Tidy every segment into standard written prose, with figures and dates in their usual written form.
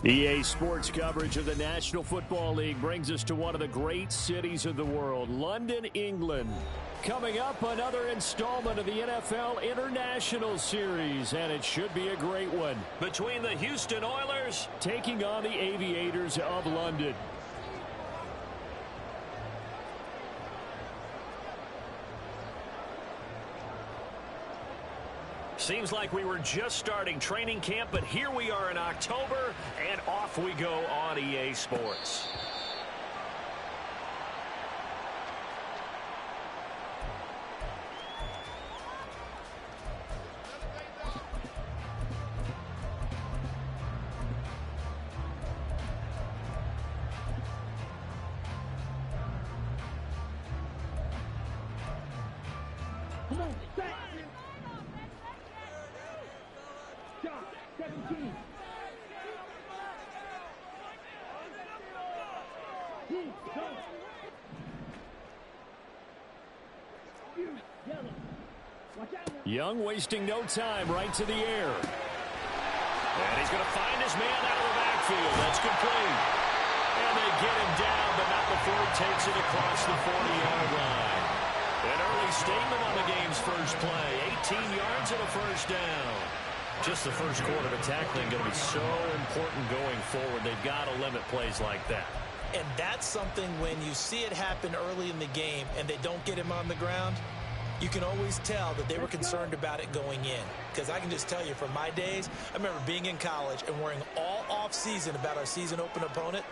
EA Sports coverage of the National Football League brings us to one of the great cities of the world, London, England. Coming up, another installment of the NFL International Series, and it should be a great one. Between the Houston Oilers taking on the Aviators of London. Seems like we were just starting training camp, but here we are in October, and off we go on EA Sports. Young wasting no time, right to the air. And he's going to find his man out of the backfield. That's complete. And they get him down, but not before he takes it across the 40-yard line. An early statement on the game's first play. 18 yards and a first down. Just the first quarter of tackling going to be so important going forward. They've got to limit plays like that. And that's something when you see it happen early in the game and they don't get him on the ground, you can always tell that they were concerned about it going in. Because I can just tell you from my days, I remember being in college and worrying all off-season about our season open opponent,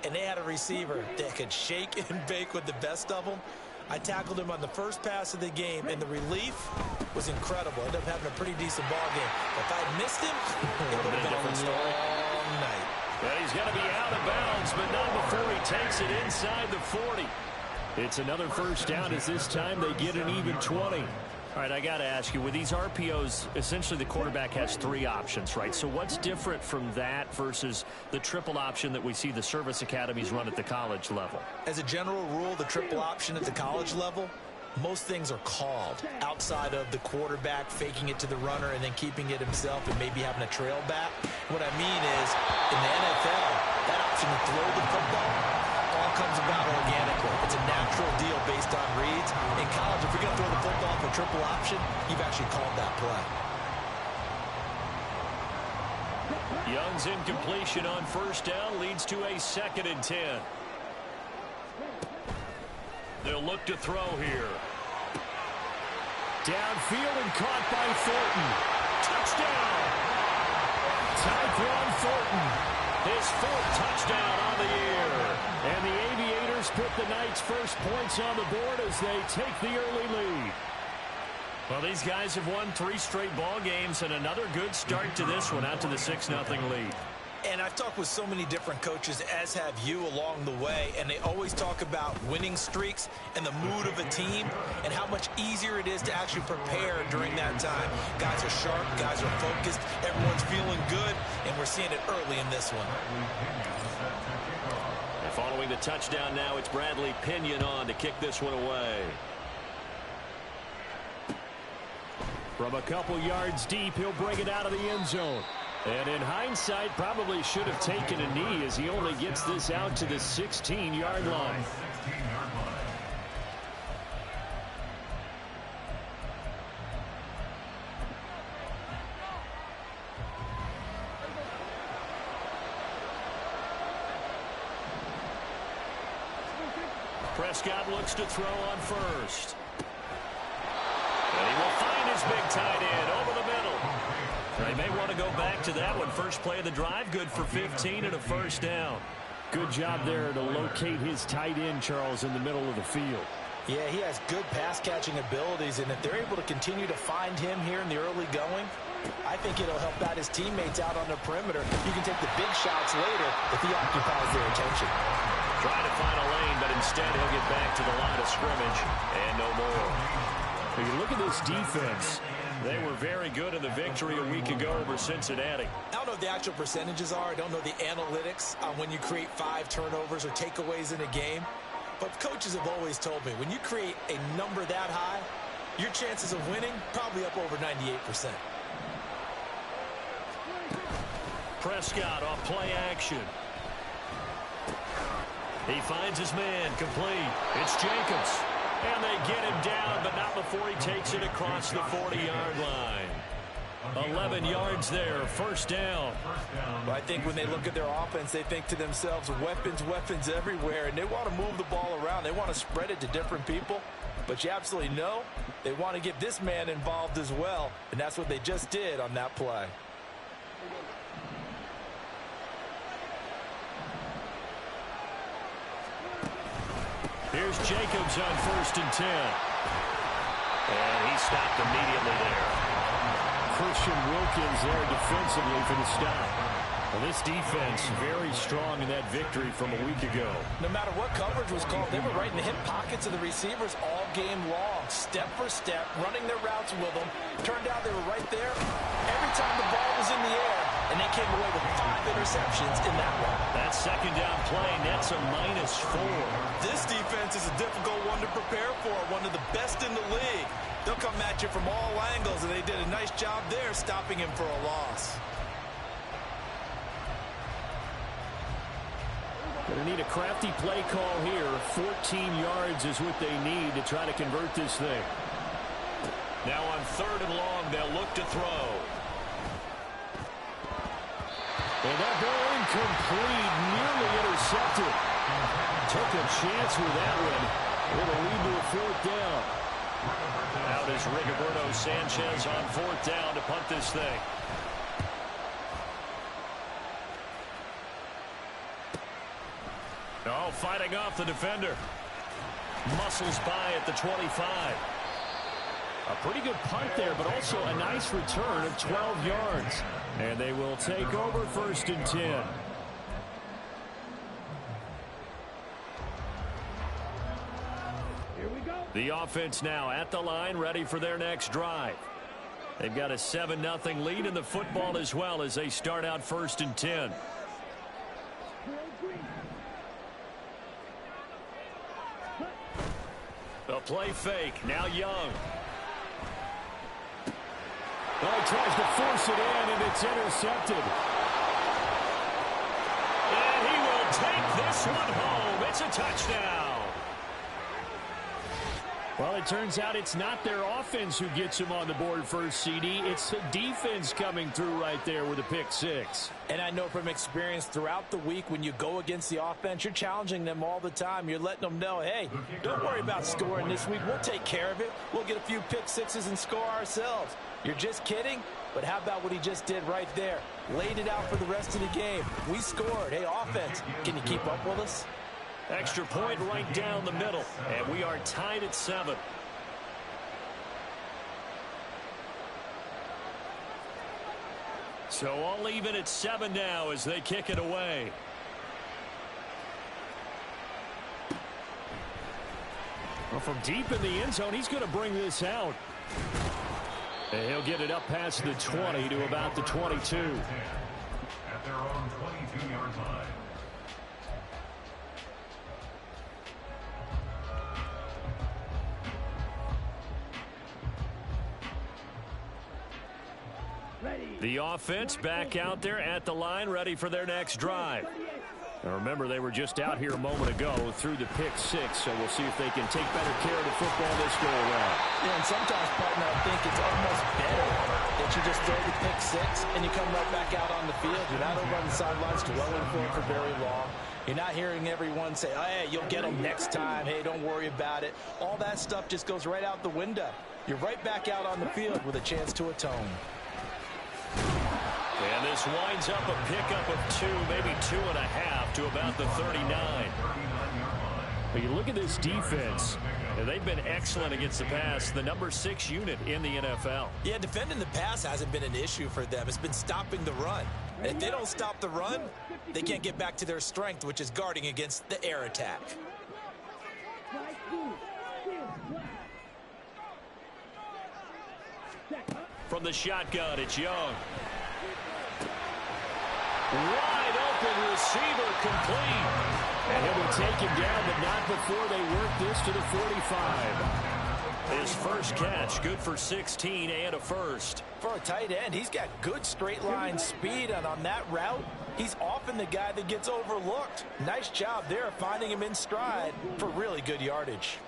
and they had a receiver that could shake and bake with the best of them. I tackled him on the first pass of the game, and the relief was incredible. Ended up having a pretty decent ball game. If I had missed him, it would have been a different story all night. Well, he's going to be out of bounds, but not before he takes it inside the 40. It's another first down as this time they get an even 20. All right, I got to ask you, with these RPOs, essentially the quarterback has three options, right? So what's different from that versus the triple option that we see the service academies run at the college level? As a general rule, the triple option at the college level, most things are called outside of the quarterback faking it to the runner and then keeping it himself and maybe having a trail back. What I mean is, in the NFL, that option to throw the football all comes about organically. It's a natural deal based on reads. In college, if you're going to throw the football for triple option, you've actually called that play. Young's incompletion on first down leads to a 2nd and 10. They'll look to throw here. Downfield and caught by Thornton. Touchdown! Tyquan Thornton. His 4th touchdown on the year. And the Aviators put the Knights' first points on the board as they take the early lead. Well, these guys have won 3 straight ball games and another good start to this one out to the 6-0 lead. And I've talked with so many different coaches, as have you, along the way, and they always talk about winning streaks and the mood of a team and how much easier it is to actually prepare during that time. Guys are sharp, guys are focused, everyone's feeling good, and we're seeing it early in this one. And following the touchdown now, it's Bradley Pinion on to kick this one away. From a couple yards deep, he'll bring it out of the end zone. And in hindsight, probably should have taken a knee as he only gets this out to the 16-yard line. Prescott looks to throw on first. And he will find his big tight end over the middle. They may want to go back to that one. First play of the drive, good for 15 and a first down. Good job there to locate his tight end, Charles, in the middle of the field. Yeah, he has good pass-catching abilities, and if they're able to continue to find him here in the early going, I think it'll help out his teammates out on the perimeter. You can take the big shots later if he occupies their attention. Trying to find a lane, but instead he'll get back to the line of scrimmage, and no more. If you look at this defense, they were very good in the victory a week ago over Cincinnati. I don't know what the actual percentages are. I don't know the analytics on when you create 5 turnovers or takeaways in a game. But coaches have always told me, when you create a number that high, your chances of winning probably up over 98%. Prescott off play action. He finds his man, complete. It's Jacobs. And they get him down, but not before he takes it across the 40-yard line. 11 yards there, first down. Well, I think when they look at their offense, they think to themselves, weapons, weapons everywhere, and they want to move the ball around. They want to spread it to different people, but you absolutely know they want to get this man involved as well, and that's what they just did on that play. Here's Jacobs on 1st and 10. And he stopped immediately there. Christian Wilkins there defensively for the stop. Well, this defense very strong in that victory from a week ago. No matter what coverage was called, they were right in the hip pockets of the receivers all game long, step for step, running their routes with them. Turned out they were right there every time the ball was in the air, and they came away with 5 interceptions in that one. That second down play nets a -4. This defense is a difficult one to prepare for, one of the best in the league. They'll come at you from all angles, and they did a nice job there stopping him for a loss. Going to need a crafty play call here. 14 yards is what they need to try to convert this thing. Now on 3rd and long, they'll look to throw. And that ball incomplete, nearly intercepted. Took a chance with that one. It'll lead to a 4th down. Out is Rigoberto Sanchez on 4th down to punt this thing. Oh, fighting off the defender. Muscles by at the 25. A pretty good punt there, but also a nice return of 12 yards. And they will take over 1st and 10. Here we go. The offense now at the line, ready for their next drive. They've got a 7-0 lead in the football as well as they start out 1st and 10. A play fake. Now Young. Oh, he tries to force it in, and it's intercepted. And he will take this one home. It's a touchdown. Well, it turns out it's not their offense who gets him on the board first, CD. It's the defense coming through right there with a pick 6. And I know from experience throughout the week when you go against the offense, you're challenging them all the time. You're letting them know, hey, don't worry about scoring this week. We'll take care of it. We'll get a few pick 6s and score ourselves. You're just kidding? But how about what he just did right there? Laid it out for the rest of the game. We scored. Hey, offense, can you keep up with us? Extra point right down the middle, and we are tied at 7. So all even at 7 now as they kick it away. Well, from deep in the end zone, he's going to bring this out. And he'll get it up past the 20 to about the 22. At their own 22-yard line. The offense back out there at the line, ready for their next drive. And remember, they were just out here a moment ago through the pick 6, so we'll see if they can take better care of the football this go around. Yeah, and sometimes, partner, I think it's almost better that you just throw the pick 6 and you come right back out on the field. You're not over on the sidelines dwelling for it for very long. You're not hearing everyone say, oh, hey, you'll get them next time. Hey, don't worry about it. All that stuff just goes right out the window. You're right back out on the field with a chance to atone. And this winds up a pickup of 2, maybe 2.5 to about the 39. But you look at this defense, and they've been excellent against the pass, the number 6 unit in the NFL. Yeah, defending the pass hasn't been an issue for them. It's been stopping the run. And if they don't stop the run, they can't get back to their strength, which is guarding against the air attack. From the shotgun, it's Young. Wide open receiver, complete. And he'll be taken down, but not before they work this to the 45. His his first catch. Good for 16 and a first. For a tight end, he's got good straight line speed, and on that route, he's often the guy that gets overlooked. Nice job there finding him in stride for really good yardage.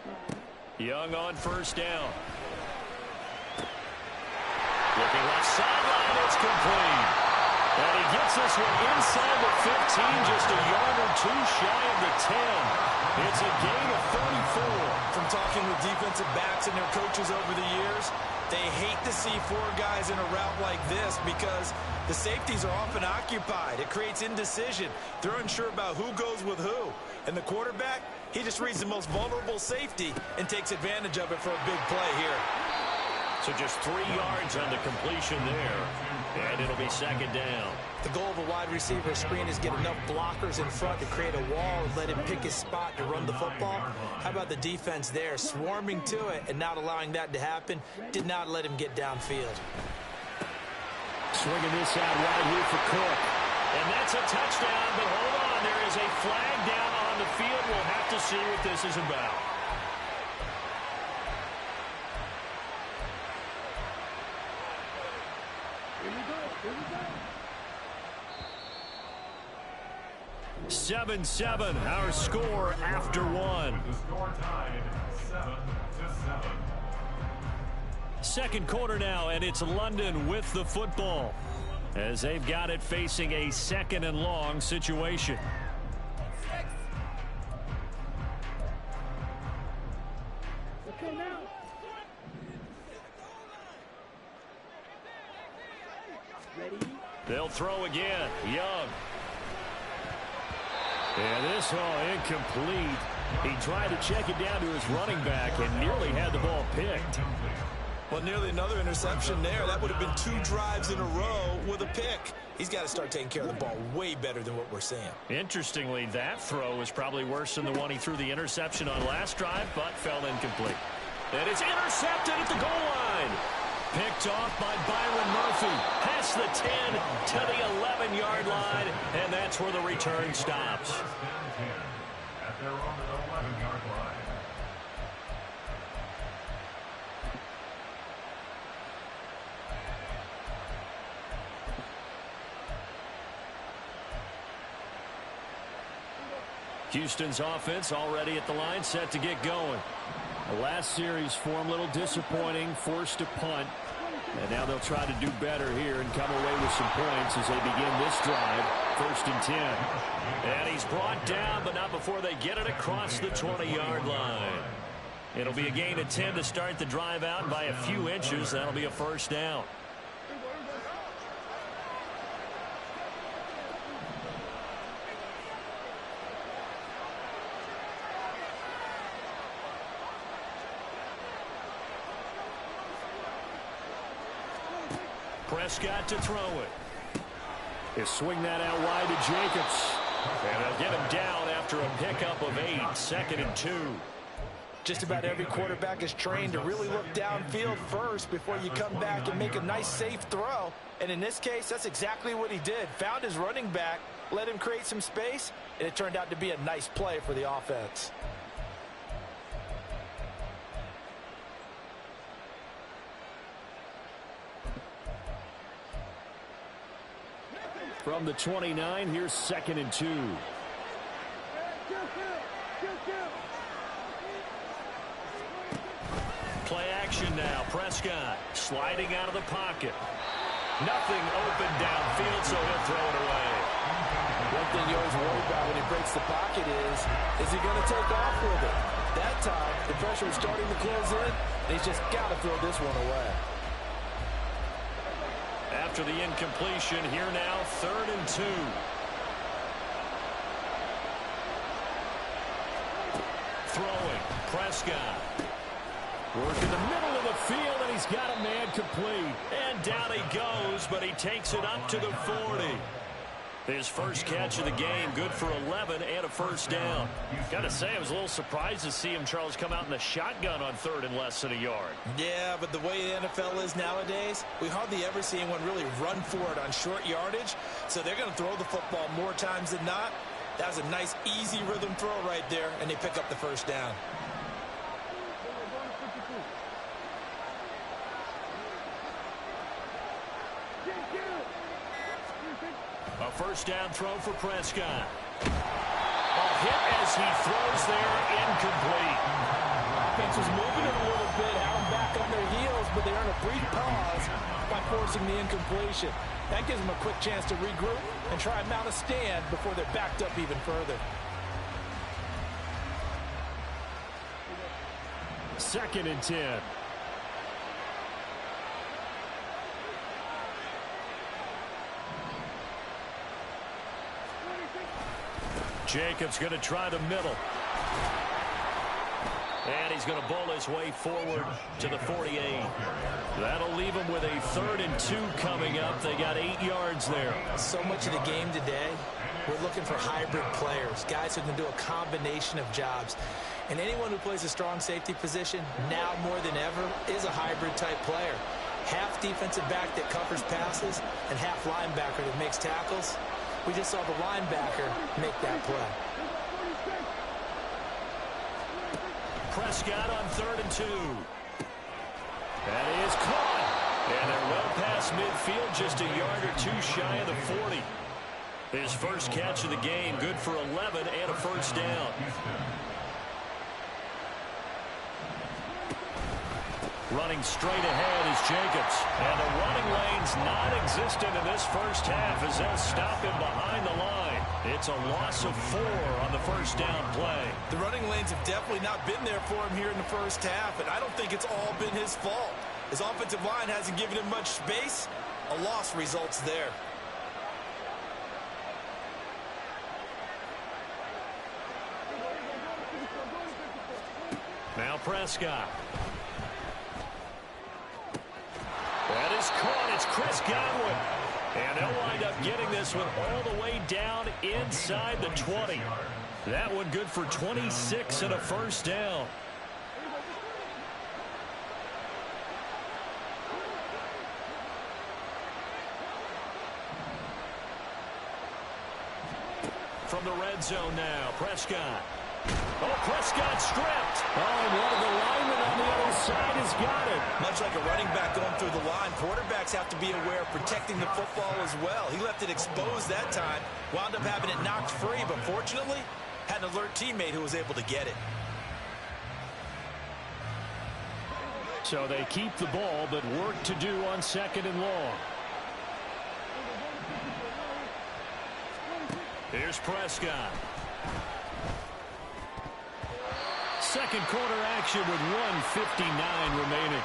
Young on first down. Looking left sideline, it's complete. And he gets this one inside the 15, just a yard or two shy of the 10. It's a gain of 34. From talking with defensive backs and their coaches over the years, they hate to see four guys in a route like this because the safeties are often occupied. It creates indecision. They're unsure about who goes with who. And the quarterback, he just reads the most vulnerable safety and takes advantage of it for a big play here. So just 3 yards on the completion there, and it'll be second down. The goal of a wide receiver screen is get enough blockers in front to create a wall and let him pick his spot to run the football. How about the defense there, swarming to it and not allowing that to happen? Did not let him get downfield. Swinging this out right here for Cook. And that's a touchdown, but hold on, there is a flag down on the field. We'll have to see what this is about. Here we go. 7-7, our score after one. The score tied 7-7. Second quarter now, and it's London with the football as they've got it facing a second and long situation. Okay, now. Ready? They'll throw again. Young. And this incomplete. He tried to check it down to his running back and nearly had the ball picked. Well, nearly another interception there. That would have been 2 drives in a row with a pick. He's got to start taking care of the ball way better than what we're seeing. Interestingly, that throw was probably worse than the one he threw the interception on last drive, but fell incomplete. And it's intercepted at the goal line. Picked off by Byron Murphy. Past the 10 to the 11-yard line, and that's where the return stops. First and 10 at their own 11-yard line. Houston's offense already at the line, set to get going. The last series for him, a little disappointing, forced a punt. And now they'll try to do better here and come away with some points as they begin this drive. First and 10. And he's brought down, but not before they get it across the 20-yard line. It'll be a gain of 10 to start the drive out by a few inches. That'll be a first down. Prescott to throw it. He'll swing that out wide to Jacobs. And they'll get him down after a pickup of 8. Second and 2. Just about every quarterback is trained to really look downfield first before you come back and make a nice, safe throw. And in this case, that's exactly what he did. Found his running back, let him create some space, and it turned out to be a nice play for the offense. From the 29, here's second and 2. Play action now. Prescott sliding out of the pocket. Nothing open downfield, so he'll throw it away. One thing you always worry about when he breaks the pocket is he going to take off with it? That time, the pressure was starting to close in, and he's just got to throw this one away. After the incompletion, here now, third and 2. Throwing, Prescott. Work in the middle of the field, and he's got a man complete. And down he goes, but he takes it up to the 40. His first catch of the game, good for 11 and a first down. Got to say, I was a little surprised to see him, Charles, come out in the shotgun on third and less than a yard. Yeah, but the way the NFL is nowadays, we hardly ever see anyone really run for it on short yardage. So they're going to throw the football more times than not. That was a nice, easy rhythm throw right there, and they pick up the first down. A first down throw for Prescott. A hit as he throws there, incomplete. Offense was moving it a little bit, had them back on their heels, but they earned a brief pause by forcing the incompletion. That gives them a quick chance to regroup and try and mount a stand before they're backed up even further. Second and 10. Jacobs going to try the middle. And he's going to bowl his way forward to the 48. That'll leave him with a 3rd and 2 coming up. They got 8 yards there. So much of the game today, we're looking for hybrid players, guys who can do a combination of jobs. And anyone who plays a strong safety position, now more than ever, is a hybrid-type player. Half defensive back that covers passes and half linebacker that makes tackles. We just saw the linebacker make that play. Prescott on 3rd and 2. That is caught. And they're well past midfield, just a yard or 2 shy of the 40. His first catch of the game, good for 11 and a first down. Running straight ahead is Jacobs. And the running lane's non-existent in this first half as they'll stop him behind the line. It's a loss of 4 on the first down play. The running lanes have definitely not been there for him here in the first half, and I don't think it's all been his fault. His offensive line hasn't given him much space. A loss results there. Now Prescott. That is caught. It's Chris Godwin. And they'll wind up getting this one all the way down inside the 20. That one good for 26 and a first down. From the red zone now, Prescott. Oh, Prescott stripped. Oh, and one of the linemen on the other side has got it. Much like a running back going through the line, quarterbacks have to be aware of protecting the football as well. He left it exposed that time, wound up having it knocked free, but fortunately, had an alert teammate who was able to get it. So they keep the ball, but work to do on 2nd and long. Here's Prescott. Second quarter action with 1:59 remaining.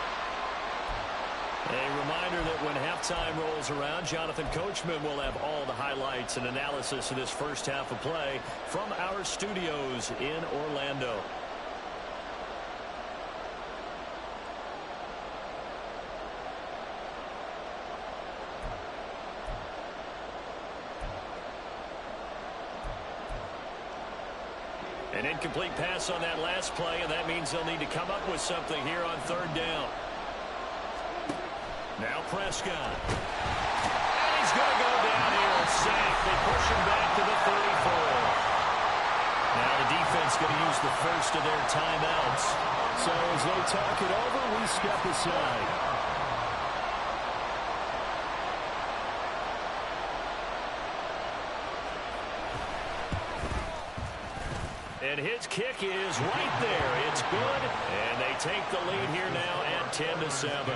A reminder that when halftime rolls around, Jonathan Coachman will have all the highlights and analysis of this first half of play from our studios in Orlando. An incomplete pass on that last play, and that means they'll need to come up with something here on 3rd down. Now Prescott. And he's going to go down here and sack. They push him back to the 34. Now the defense going to use the first of their timeouts. So as they talk it over, we step aside. And his kick is right there. It's good, and they take the lead here now at 10-7.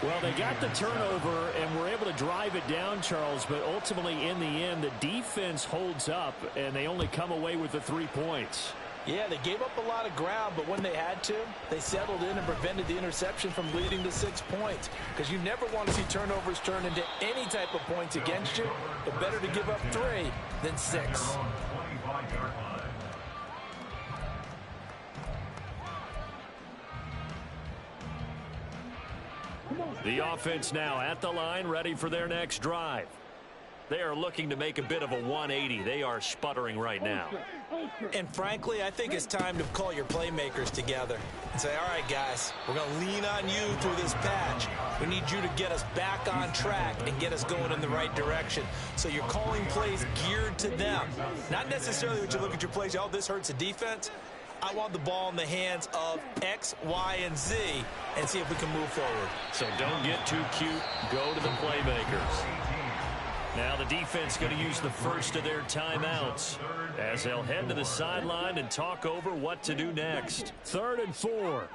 Well, they got the turnover and were able to drive it down, Charles, but ultimately in the end, the defense holds up, and they only come away with the 3 points. Yeah, they gave up a lot of ground, but when they had to, they settled in and prevented the interception from leading to 6 points. Because you never want to see turnovers turn into any type of points against you, but better to give up 3 than 6. The offense now at the line, ready for their next drive. They are looking to make a bit of a 180. They are sputtering right now. And frankly, I think it's time to call your playmakers together and say, all right, guys, we're going to lean on you through this patch. We need you to get us back on track and get us going in the right direction. So you're calling plays geared to them. Not necessarily that you look at your plays, oh, this hurts the defense. I want the ball in the hands of X, Y, and Z and see if we can move forward. So don't get too cute. Go to the playmakers. Now the defense going to use the first of their timeouts as they'll head to the sideline and talk over what to do next. 3rd and 4.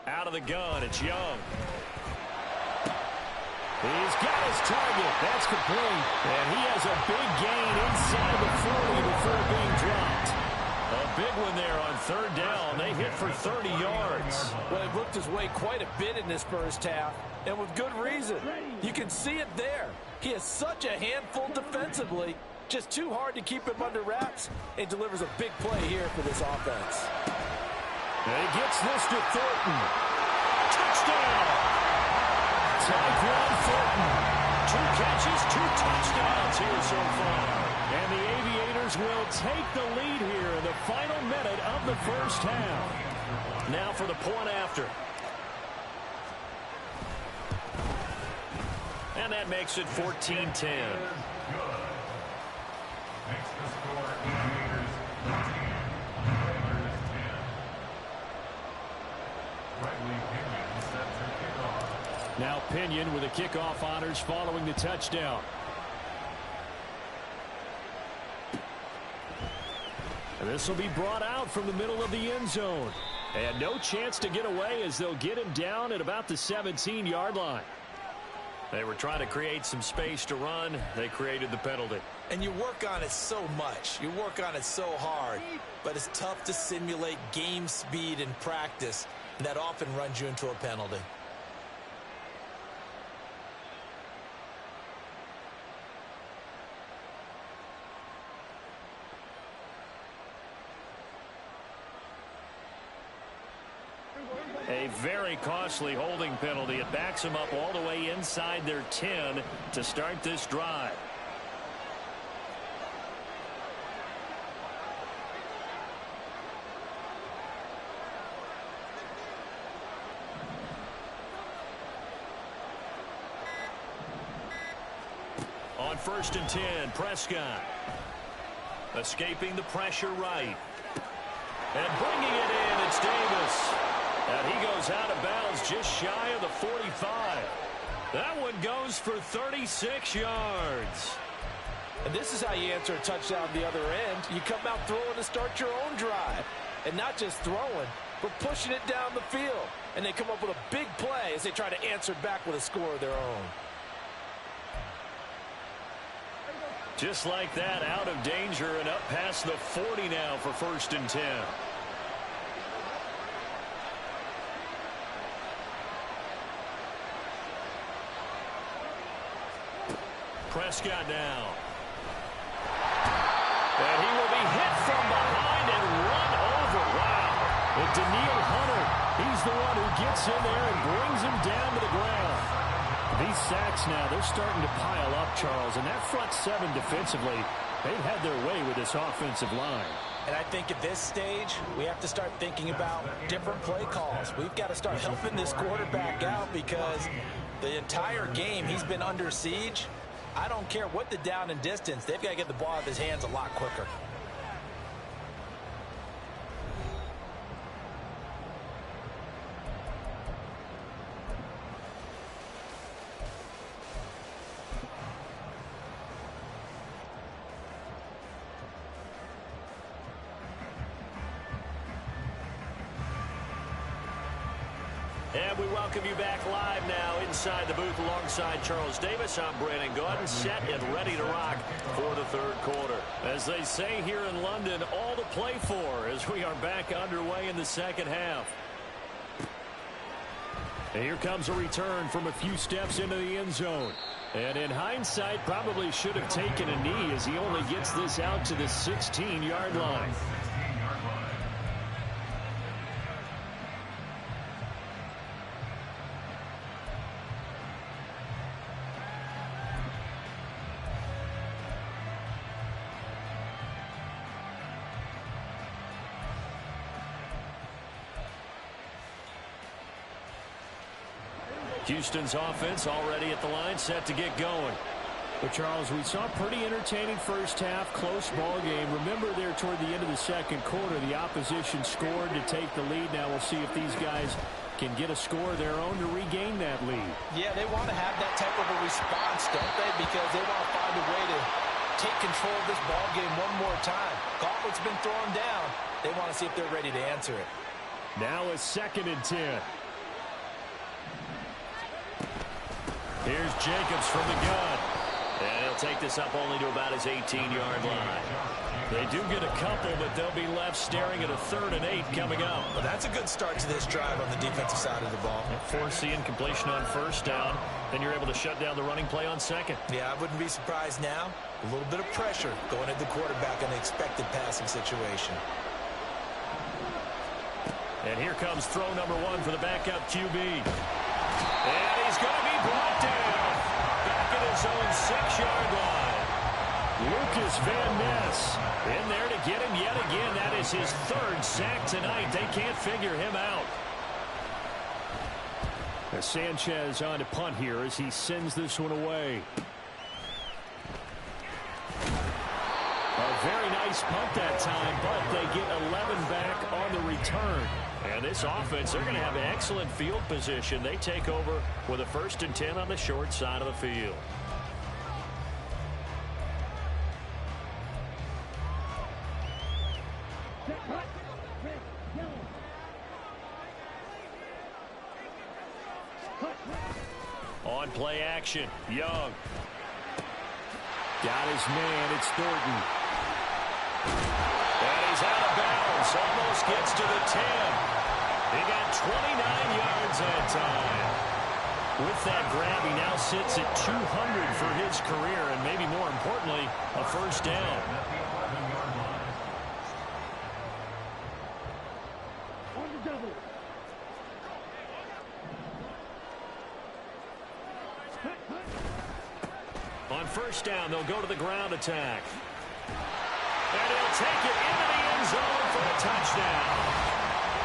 Out of the gun, it's Young. He's got his target. That's complete. And he has a big gain inside the 40 before being dropped. A big one there on 3rd down. They hit for 30 yards. Well, he worked his way quite a bit in this first half, and with good reason. You can see it there. He has such a handful defensively. Just too hard to keep him under wraps, and delivers a big play here for this offense. And he gets this to Thornton. Touchdown! Tyquan Thornton. 2 catches, 2 touchdowns here so far. And the Aviators will take the lead here in the final minute of the first half. Now for the point after. And that makes it 14-10. Makes the score Aviators 14, Oilers 10. Riley Pinion sets a kickoff. Now Pinion with the kickoff honors following the touchdown. And this will be brought out from the middle of the end zone. And no chance to get away as they'll get him down at about the 17-yard line. They were trying to create some space to run. They created the penalty. And you work on it so much. You work on it so hard. But it's tough to simulate game speed in practice. And that often runs you into a penalty. A very costly holding penalty. It backs them up all the way inside their 10 to start this drive. On 1st and 10, Prescott. Escaping the pressure right. And bringing it in, it's Davis. And he goes out of bounds just shy of the 45. That one goes for 36 yards. And this is how you answer a touchdown on the other end. You come out throwing to start your own drive. And not just throwing, but pushing it down the field. And they come up with a big play as they try to answer back with a score of their own. Just like that, out of danger and up past the 40 now for 1st and 10. Prescott now. And he will be hit from behind and run over. Wow. And Daniil Hunter, he's the one who gets in there and brings him down to the ground. These sacks now, they're starting to pile up, Charles. And that front 7 defensively, they've had their way with this offensive line. And I think at this stage, we have to start thinking about different play calls. We've got to start helping this quarterback out because the entire game he's been under siege. I don't care what the down and distance. They've got to get the ball out of his hands a lot quicker. And we welcome you back live now inside the booth alongside Charles Davis. I'm Brandon Gaudin, set and ready to rock for the 3rd quarter. As they say here in London, all to play for as we are back underway in the 2nd half. And here comes a return from a few steps into the end zone. And in hindsight, probably should have taken a knee as he only gets this out to the 16-yard line. Houston's offense already at the line, set to get going. But, Charles, we saw a pretty entertaining first half, close ball game. Remember there toward the end of the 2nd quarter, the opposition scored to take the lead. Now we'll see if these guys and get a score of their own to regain that lead. Yeah, they want to have that type of a response, don't they? Because they want to find a way to take control of this ball game one more time. Gauntlet's been thrown down. They want to see if they're ready to answer it. Now a 2nd and 10. Here's Jacobs from the gun. And he'll take this up only to about his 18-yard line. They do get a couple, but they'll be left staring at a 3rd and 8 coming up. Well, that's a good start to this drive on the defensive side of the ball. Force the incompletion on 1st down. Then you're able to shut down the running play on 2nd. Yeah, I wouldn't be surprised now. A little bit of pressure going at the quarterback in an expected passing situation. And here comes throw number 1 for the backup QB. And he's going to be brought down. Back at his own 6-yard line. Lucas Van Ness in there to get him yet again. That is his 3rd sack tonight. They can't figure him out. As Sanchez on to punt here as he sends this one away. A very nice punt that time, but they get 11 back on the return. And this offense, they're going to have excellent field position. They take over with a 1st and 10 on the short side of the field. On play action, Young. Got his man, it's Thornton. And he's out of bounds, almost gets to the 10. He got 29 yards that time. With that grab, he now sits at 200 for his career, and maybe more importantly, a 1st down. On the double. On 1st down, they'll go to the ground attack. And he'll take it into the end zone for a touchdown.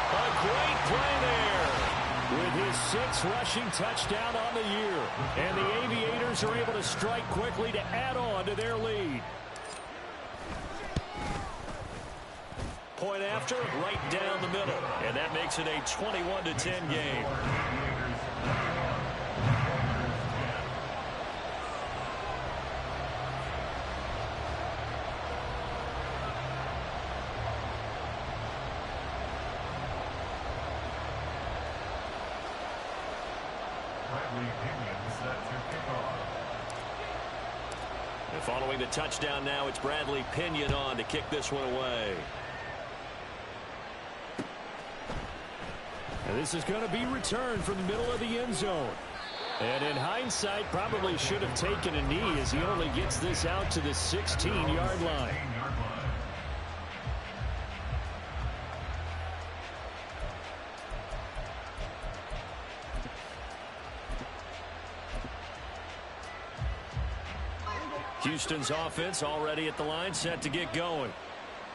A great play there. With his 6th rushing touchdown on the year. And the Aviators are able to strike quickly to add on to their lead. Point after, right down the middle. And that makes it a 21-10 game. And following the touchdown now, it's Bradley Pinion on to kick this one away. And this is going to be returned from the middle of the end zone. And in hindsight, probably should have taken a knee as he only gets this out to the 16-yard line. Houston's offense already at the line, set to get going.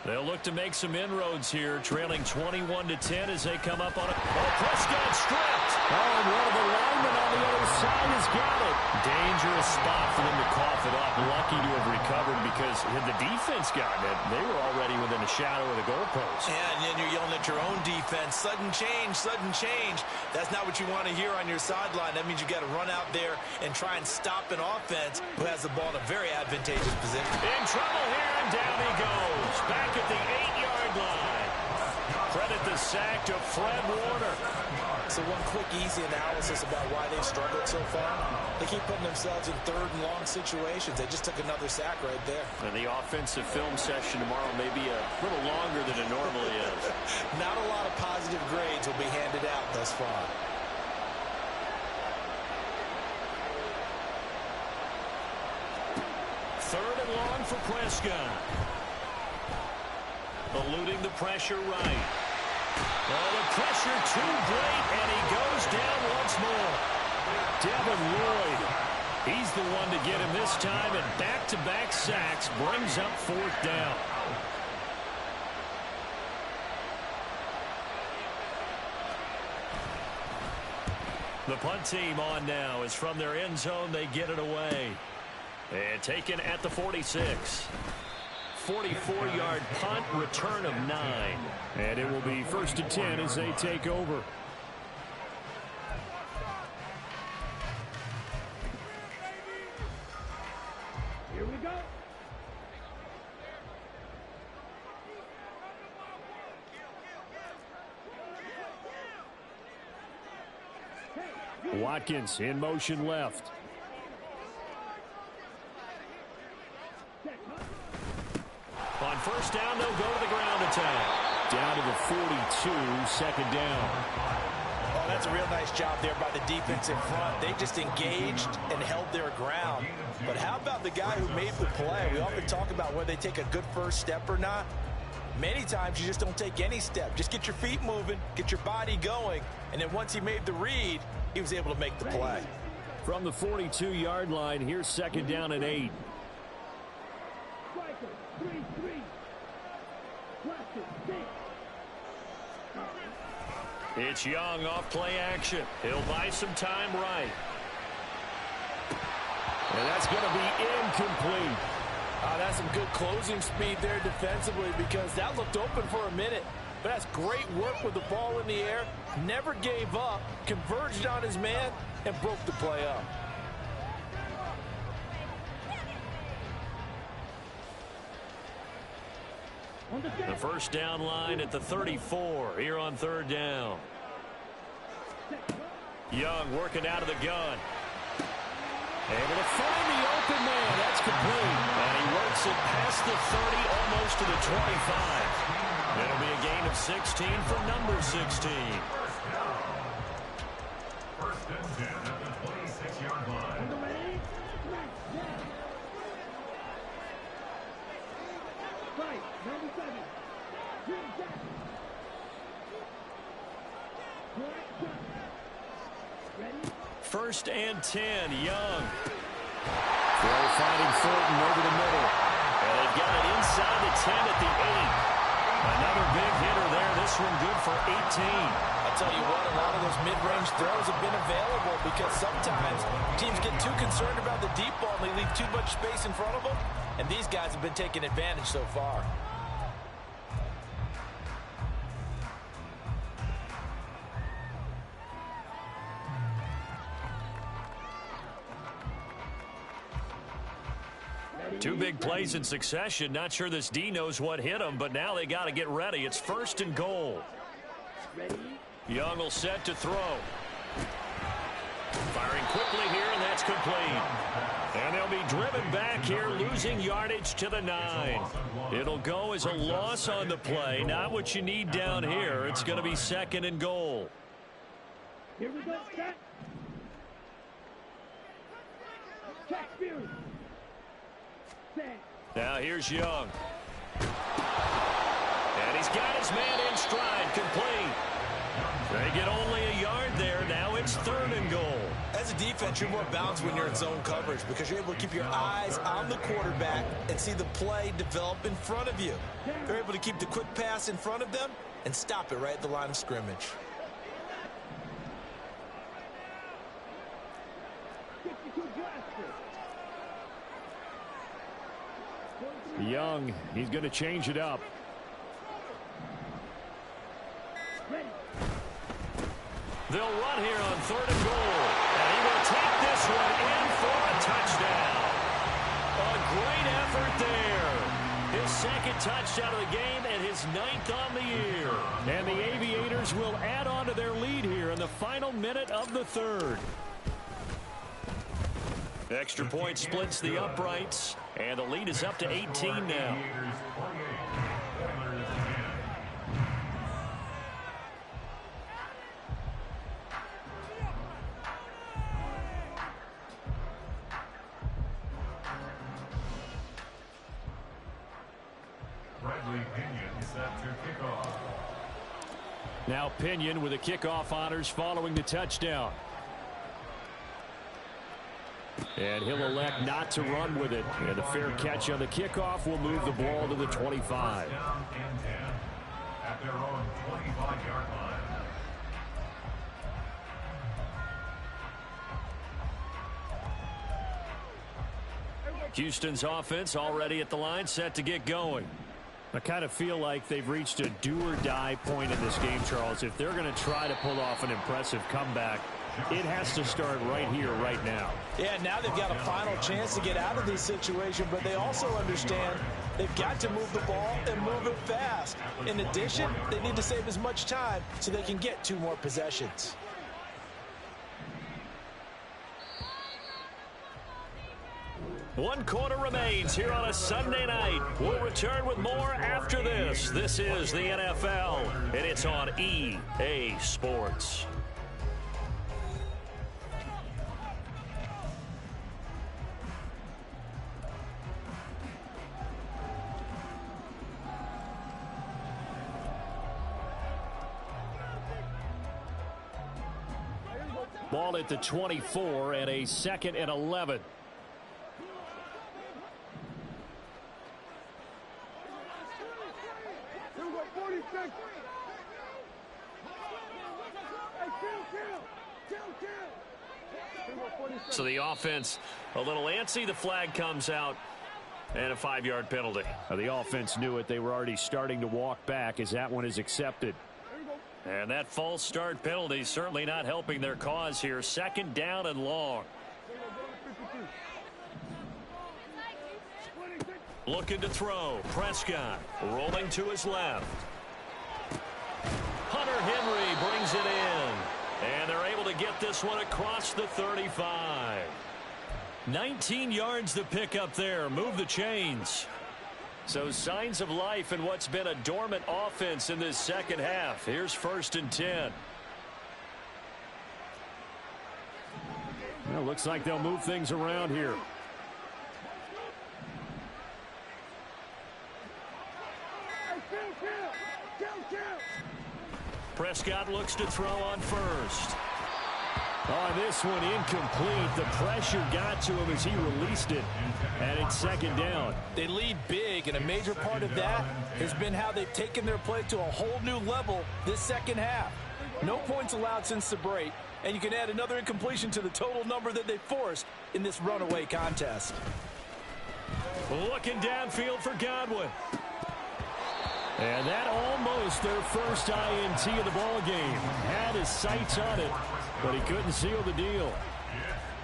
They'll look to make some inroads here, trailing 21-10 as they come up on it. Oh, Prescott stripped. Oh, and one of the linemen on the other side has got it. Dangerous spot for them to cough it up. Lucky to have recovered because had the defense gotten it, they were already within a shadow of the goalpost. Yeah, and then you're yelling at your own defense. Sudden change, sudden change. That's not what you want to hear on your sideline. That means you got to run out there and try and stop an offense who has the ball in a very advantageous position. In trouble here, and down he goes. Back at the 8-yard line. Credit the sack to Fred Warner. So one quick, easy analysis about why they've struggled so far. They keep putting themselves in 3rd and long situations. They just took another sack right there. And the offensive film session tomorrow may be a little longer than it normally is. Not a lot of positive grades will be handed out thus far. Third and long for Prescott. Eluding the pressure right. Oh, the pressure too great, and he goes down once more. Devin Lloyd, he's the one to get him this time, and back-to-back sacks brings up 4th down. The punt team on now is from their end zone. They get it away. And taken at the 46. 44-yard punt, return of 9. And it will be 1st and 10 as they take over. Watkins in motion left. On first down, they'll go to the ground attack. Down to the 42, second down. Oh, that's a real nice job there by the defense in front. They just engaged and held their ground. But how about the guy who made the play? We often talk about whether they take a good first step or not. Many times you just don't take any step. Just get your feet moving, get your body going, and then once he made the read, he was able to make the play. From the 42-yard line, here's second down and 8. It's Young off play action. He'll buy some time right. And that's going to be incomplete. That's some good closing speed there defensively because that looked open for a minute. But that's great work with the ball in the air. Never gave up, converged on his man, and broke the play up. The first down line at the 34 here on third down. Young working out of the gun. Able to find the open man. That's complete. And he works it past the 30, almost to the 25. It'll be a gain of 16 for number 16. First and 10 at the 26-yard line. First and 10, Young. They're finding Fulton over the middle. And they've got it inside the 10 at the 8. Another big hitter there. This one good for 18. I'll tell you what, a lot of those mid-range throws have been available because sometimes teams get too concerned about the deep ball and they leave too much space in front of them. And these guys have been taking advantage so far. Two big plays in succession. Not sure this D knows what hit him, but now they got to get ready. It's first and goal. Young will set to throw. Firing quickly here, and that's complete. And they'll be driven back here, losing yardage to the 9. It'll go as a loss on the play. Not what you need down here. It's going to be second and goal. Here we go, set. Check spirit. Now here's Young. And he's got his man in stride, complete. They get only a yard there. Now it's third and goal. As a defense, you're more balanced when you're in zone coverage because you're able to keep your eyes on the quarterback and see the play develop in front of you. They're able to keep the quick pass in front of them and stop it right at the line of scrimmage. Young, he's going to change it up. They'll run here on third and goal. And he will take this one in for a touchdown. A great effort there. His second touchdown of the game and his 9th on the year. And the Aviators will add on to their lead here in the final minute of the third. Extra point splits the uprights, and the lead is up to 18 now. Now Pinion with the kickoff honors following the touchdown. And he'll elect not to run with it. And a fair catch on the kickoff will move the ball to the 25. At their own 25-yard line. Houston's offense already at the line, set to get going. I kind of feel like they've reached a do-or-die point in this game, Charles. If they're going to try to pull off an impressive comeback, it has to start right here, right now. Yeah, now they've got a final chance to get out of this situation, but they also understand they've got to move the ball and move it fast. In addition, they need to save as much time so they can get 2 more possessions. 1 quarter remains here on a Sunday night. We'll return with more after this. This is the NFL, and it's on EA Sports. Ball at the 24 and a 2nd and 11. So the offense a little antsy. The flag comes out and a 5-yard penalty. The offense knew it. They were already starting to walk back as that one is accepted. And that false start penalty certainly not helping their cause here. 2nd down and long. Looking to throw. Prescott rolling to his left. Hunter Henry brings it in. And they're able to get this one across the 35. 19 yards to pick up there. Move the chains. So signs of life in what's been a dormant offense in this second half. Here's 1st and 10. Well, looks like they'll move things around here. Prescott looks to throw on 1st. On this one, incomplete. The pressure got to him as he released it, and it's 2nd down. They lead big, and a major part of that has been how they've taken their play to a whole new level this second half. No points allowed since the break, and you can add another incompletion to the total number that they forced in this runaway contest. Looking downfield for Godwin. And that almost their first INT of the ball game. Had his sights on it, but he couldn't seal the deal.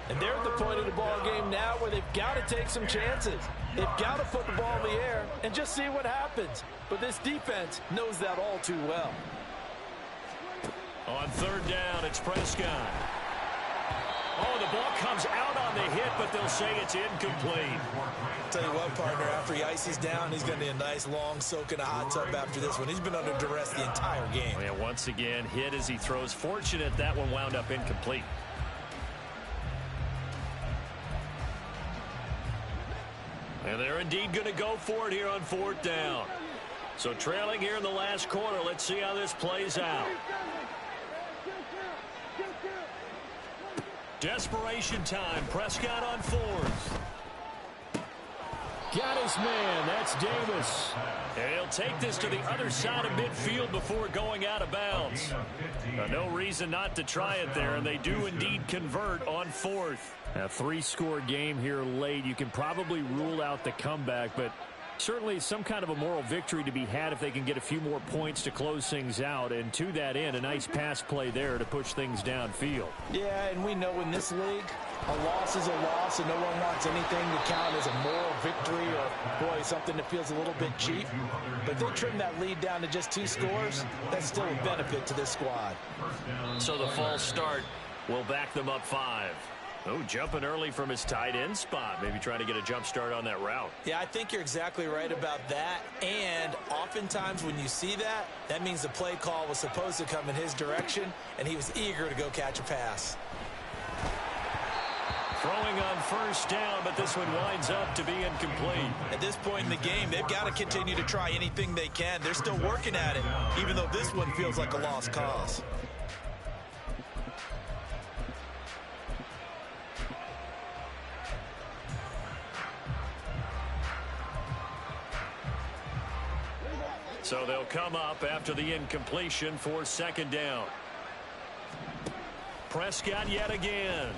And they're at the point of the ball game now where they've got to take some chances. They've got to put the ball in the air and just see what happens. But this defense knows that all too well. On 3rd down, it's Prescott. Oh, the ball comes out on the hit, but they'll say it's incomplete. Tell you what, partner, after he ices down, he's going to need a nice long soak in a hot tub after this one. He's been under duress the entire game. Yeah, once again, hit as he throws. Fortunate that one wound up incomplete. And they're indeed going to go for it here on 4th down. So trailing here in the last quarter. Let's see how this plays out. Desperation time. Prescott on 4th. Got his man. That's Davis. And he'll take this to the other side of midfield before going out of bounds. No reason not to try it there, and they do indeed convert on 4th. A 3-score game here late. You can probably rule out the comeback, but certainly some kind of a moral victory to be had if they can get a few more points to close things out. And to that end, a nice pass play there to push things downfield. Yeah, and we know in this league, a loss is a loss, and no one wants anything to count as a moral victory or, boy, something that feels a little bit cheap. But if they trim that lead down to just 2 scores, that's still a benefit to this squad. So the false start will back them up 5. Oh, jumping early from his tight end spot. Maybe trying to get a jump start on that route. Yeah, I think you're exactly right about that. And oftentimes when you see that, that means the play call was supposed to come in his direction, and he was eager to go catch a pass. Throwing on 1st down, but this one winds up to be incomplete. At this point in the game, they've got to continue to try anything they can. They're still working at it, even though this one feels like a lost cause. So they'll come up after the incompletion for 2nd down. Prescott yet again.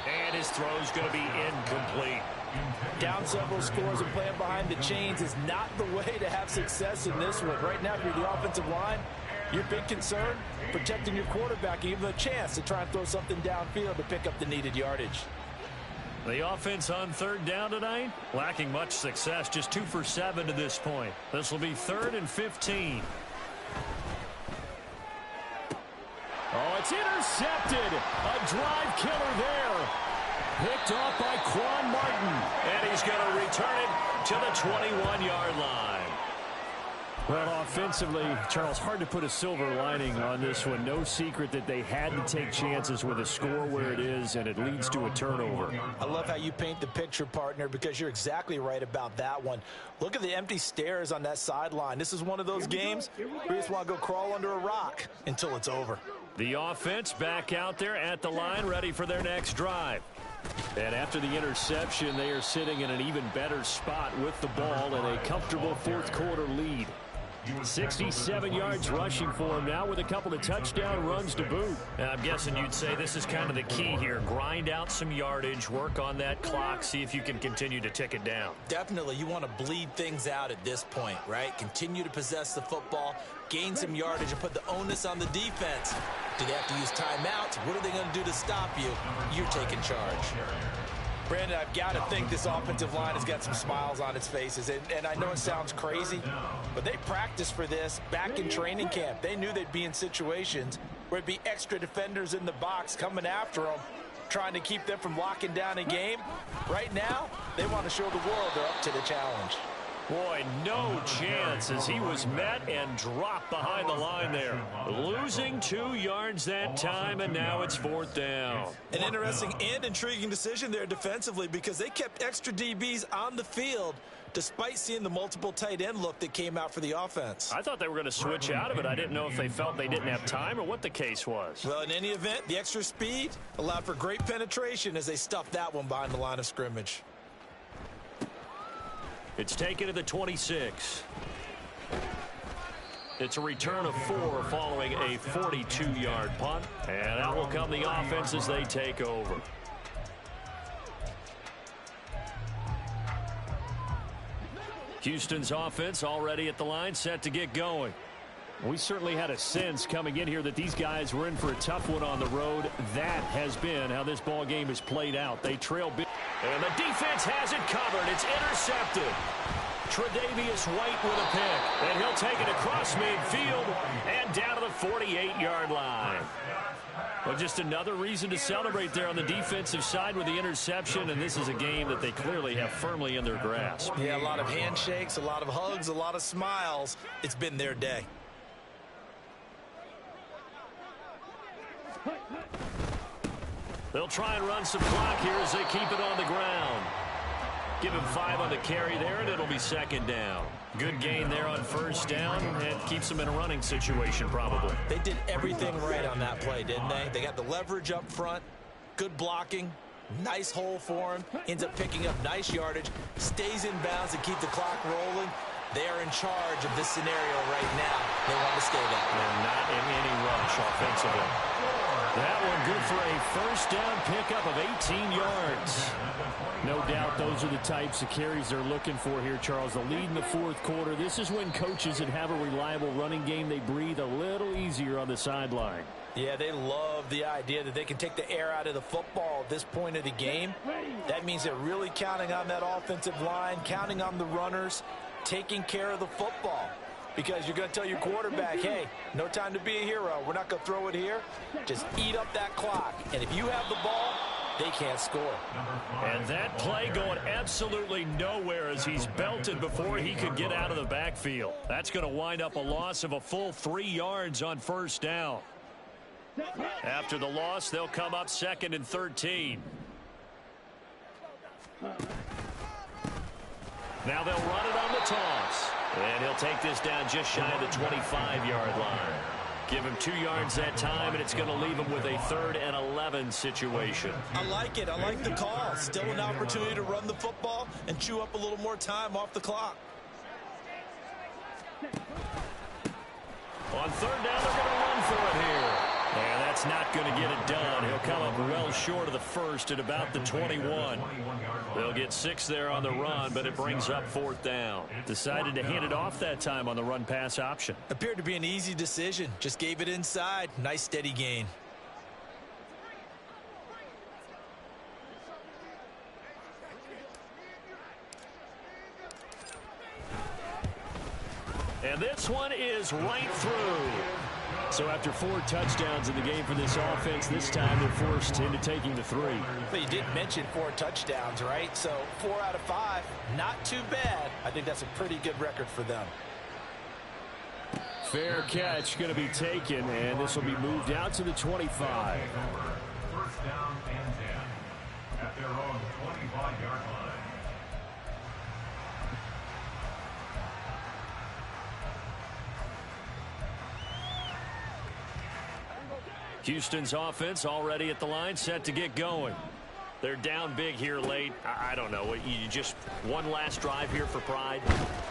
And his throw's going to be incomplete. Down several scores and playing behind the chains is not the way to have success in this one. Right now, if you're the offensive line, your big concern, protecting your quarterback, and even a chance to try and throw something downfield to pick up the needed yardage. The offense on 3rd down tonight, lacking much success, just 2 for 7 to this point. This will be 3rd and 15. Oh, it's intercepted. A drive killer there. picked off by Quan Martin. And he's going to return it to the 21-yard line. Well, offensively, Charles, hard to put a silver lining on this one. No secret that they had to take chances with a score where it is, and it leads to a turnover. I love how you paint the picture, partner, because you're exactly right about that one. Look at the empty stares on that sideline. This is one of those games where you just want to go crawl under a rock until it's over. The offense back out there at the line, ready for their next drive. And after the interception, they are sitting in an even better spot with the ball and a comfortable fourth quarter lead. 67 yards rushing for him now with a couple of touchdown runs to boot. I'm guessing you'd say this is kind of the key here. Grind out some yardage, work on that clock, see if you can continue to tick it down. Definitely, you want to bleed things out at this point, right? Continue to possess the football, gain some yardage, and put the onus on the defense. Do they have to use timeouts? What are they going to do to stop you? You're taking charge. Brandon, I've got to think this offensive line has got some smiles on its faces. And I know it sounds crazy, but they practiced for this back in training camp. They knew they'd be in situations where it'd be extra defenders in the box coming after them, trying to keep them from locking down a game. Right now, they want to show the world they're up to the challenge. Boy, no chance as he was met and dropped behind the line there. Losing 2 yards that time, and now it's fourth down. An interesting and intriguing decision there defensively because they kept extra DBs on the field despite seeing the multiple tight end look that came out for the offense. I thought they were going to switch out of it. I didn't know if they felt they didn't have time or what the case was. Well, in any event, the extra speed allowed for great penetration as they stuffed that one behind the line of scrimmage. It's taken to the 26. It's a return of 4 following a 42-yard punt. And out will come the offense as they take over. Houston's offense already at the line, set to get going. We certainly had a sense coming in here that these guys were in for a tough one on the road. That has been how this ball game has played out. They trail big. And the defense has it covered. It's intercepted. Tre'Davious White with a pick. And he'll take it across midfield and down to the 48-yard line. Well, just another reason to celebrate there on the defensive side with the interception, and this is a game that they clearly have firmly in their grasp. Yeah, a lot of handshakes, a lot of hugs, a lot of smiles. It's been their day. They'll try and run some clock here as they keep it on the ground. Give him 5 on the carry there, and it'll be second down. Good gain there on first down, and keeps them in a running situation probably. They did everything right on that play, didn't they? They got the leverage up front, good blocking, nice hole for him, ends up picking up nice yardage, stays in bounds to keep the clock rolling. They are in charge of this scenario right now. They want to stay that way. And not in any rush offensively. That one good for a first down pickup of 18 yards. No doubt those are the types of carries they're looking for here, Charles. The lead in the fourth quarter. This is when coaches that have a reliable running game, they breathe a little easier on the sideline. Yeah, they love the idea that they can take the air out of the football at this point of the game. That means they're really counting on that offensive line, counting on the runners, taking care of the football. Because you're going to tell your quarterback, hey, no time to be a hero. We're not going to throw it here. Just eat up that clock. And if you have the ball, they can't score. And that play going absolutely nowhere as he's belted before he could get out of the backfield. That's going to wind up a loss of a full 3 yards on first down. After the loss, they'll come up 2nd and 13. Now they'll run it on the toss. And he'll take this down just shy of the 25-yard line. Give him 2 yards that time, and it's going to leave him with a 3rd and 11 situation. I like it. I like the call. Still an opportunity to run the football and chew up a little more time off the clock. On 3rd down, they're going to run for it here. And that's not going to get it done. He'll come up well short of the first at about the 21. They'll get 6 there on the run, but it brings up 4th down. Decided to hand it off that time on the run-pass option. Appeared to be an easy decision. Just gave it inside. Nice steady gain. And this one is right through. So after 4 touchdowns in the game for this offense, this time they're forced into taking the 3. But you did mention 4 touchdowns, right? So 4 out of 5, not too bad. I think that's a pretty good record for them. Fair catch going to be taken, and this will be moved out to the 25. First down and 10 at their own 25-yard line. Houston's offense already at the line, set to get going. They're down big here late. I don't know. You just one last drive here for pride?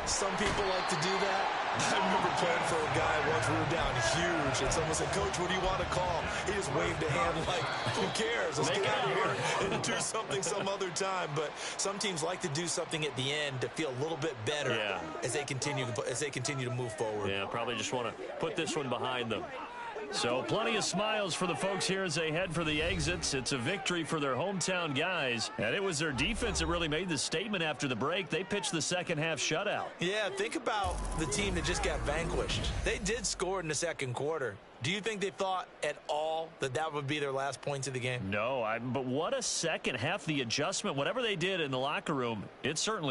Some people like to do that. I remember playing for a guy once. We were down huge, and someone said, "Coach, what do you want to call?" He just waved a hand like, who cares? Let's get out of here and do something some other time. But some teams like to do something at the end to feel a little bit better as they continue to move forward. Yeah, probably just want to put this one behind them. So plenty of smiles for the folks here as they head for the exits. It's a victory for their hometown guys. And it was their defense that really made the statement after the break. They pitched the second half shutout. Yeah, think about the team that just got vanquished. They did score in the second quarter. Do you think they thought at all that that would be their last points of the game? No, but what a second half. The adjustment, whatever they did in the locker room, it certainly